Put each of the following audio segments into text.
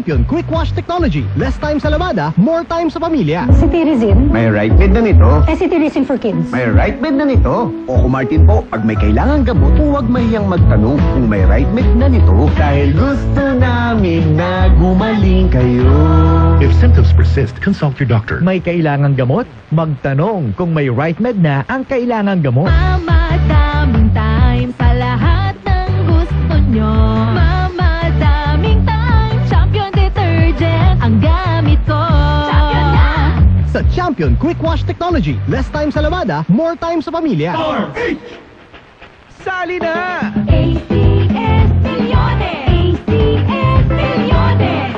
champion quick wash technology. Less time sa labada, more time sa pamilya. Cetirizine. May right med na nito. Cetirizine for kids. May right med na nito. O Martin po, pag may kailangan gamot, huwag mahiyang magtanong kung may right med na nito. Dahil gusto namin na gumaling kayo. If symptoms persist, consult your doctor. May kailangang gamot? Magtanong kung may right med na ang kailangang gamot. Mama, daming time sa lahat ng gusto nyo. Mama, daming time. Champion detergent ang gamit ko. Champion na! Sa champion quick wash technology. Less time sa labada, more time sa pamilya. Sali na! ACS Milyones! ACS Milyones!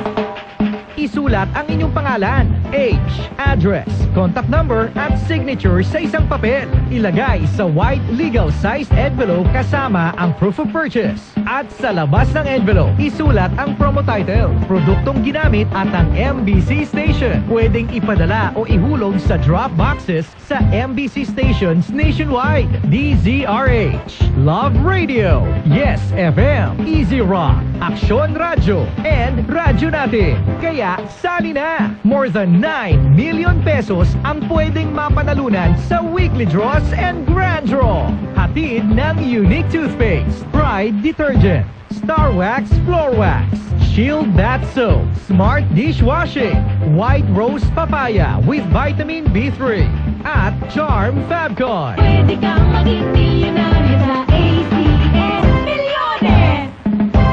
Isulat ang inyong pangalan, age, address, contact number at signature sa isang papel. Ilagay sa white legal-sized envelope kasama ang proof of purchase. At sa labas ng envelope, isulat ang promo title, produktong ginamit at ang MBC station. Pwedeng ipadala o ihulog sa drop boxes sa MBC stations nationwide. DZRH, Love Radio, Yes FM, Easy Rock, Aksyon Radio, and Radyo Natin. Kaya sali na! More than 9 million pesos ang pwedeng mapanalunan sa weekly draws and grand draw. Hatid ng Unique Toothpaste, Pride Detergent, Star Wax Floor Wax, Shield Bath Soap, Smart Dishwashing, White Rose Papaya with Vitamin B3, at Charm Fabcon. Pwede kang maging milyonaryo sa ACS Milyones!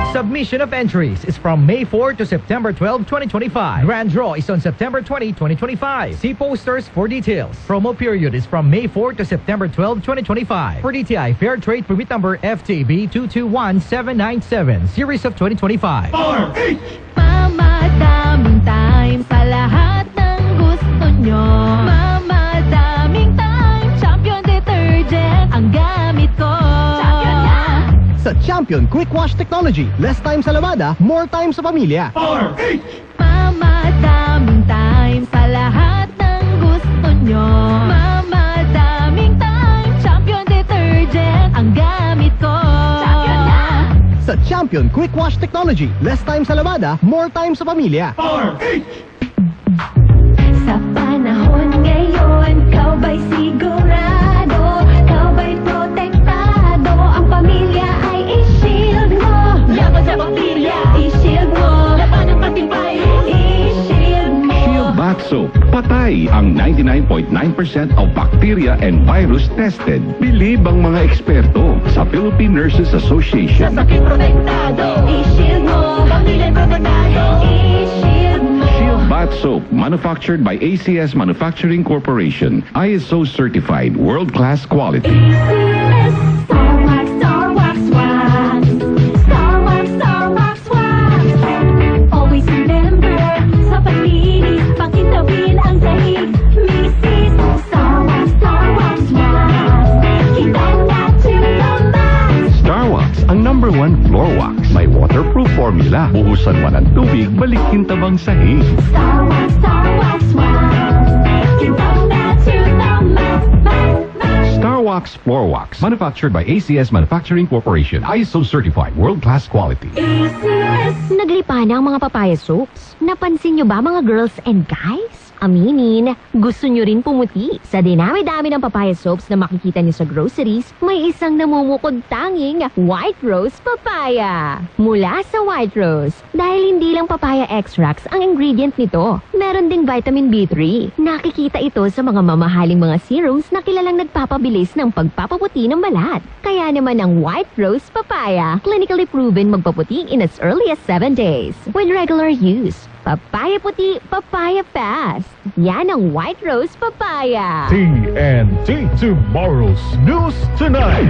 Submission of entries is from May 4 to September 12, 2025. Grand draw is on September 20, 2025. See posters for details. Promo period is from May 4 to September 12, 2025. For DTI Fair Trade Permit Number FTB 221797, Series of 2025. Mama, daming time sa lahat ng gusto nyo. Mama, daming time. Champion detergent ang gamit ko. Champion na! Sa champion quick wash technology. Less time sa labada, more time sa pamilya. Mama, daming time sa lahat ng gusto nyo. Mama, daming time. Champion detergent ang gamit ko. Champion na! Sa champion quick wash technology. Less time sa labada, more time sa pamilya. Sa panahon ngayon, kau ba'y sigurado? Kau ba'y protektado? Ang pamilya ay i-shield mo. Laban sa bakterya, i-shield mo. Laban ng pating virus, i-shield mo. Shield Bath Soap. Patay ang 99.9% of bacteria and virus tested. Bilib ang mga eksperto sa Philippine Nurses Sa Association. sakit protektado, i-shield mo. Pamilya'y protektado, i-shield mo. Shield Bath Soap, manufactured by ACS Manufacturing Corporation. ISO certified, world-class quality. ACS, Star Wax, Star Wax, Wax. Star Wax, Star Wax, Wax. Always remember, sa paglinis, pakitawin ang sahig. Misis, Star Wax, Star Wax, Wax. Kita na to the max. Star Wax, ang #1 floor wax. May waterproof formula. Buhusan man ang tubig, balikin tabang sahig. Star Wax, Star Wax, Wax. Kita na to the max, max, max. Star Wax Floor Wax, manufactured by ACS Manufacturing Corporation. ISO certified, world-class quality. ACS. Naglipa na ang mga papaya soaps. Napansin nyo ba mga girls and guys? Aminin, gusto nyo rin pumuti. Sa dinami-dami ng papaya soaps na makikita nyo sa groceries, may isang namumukod tanging White Rose Papaya. Mula sa White Rose, dahil hindi lang papaya extracts ang ingredient nito, meron ding vitamin B3. Nakikita ito sa mga mamahaling mga serums na kilalang nagpapabilis ng pagpapaputi ng balat. Kaya naman ang White Rose Papaya, clinically proven magpaputi in as early as 7 days. With regular use, papaya puti, papaya fast. Yan ang White Rose Papaya. TNT Tomorrow's News Tonight.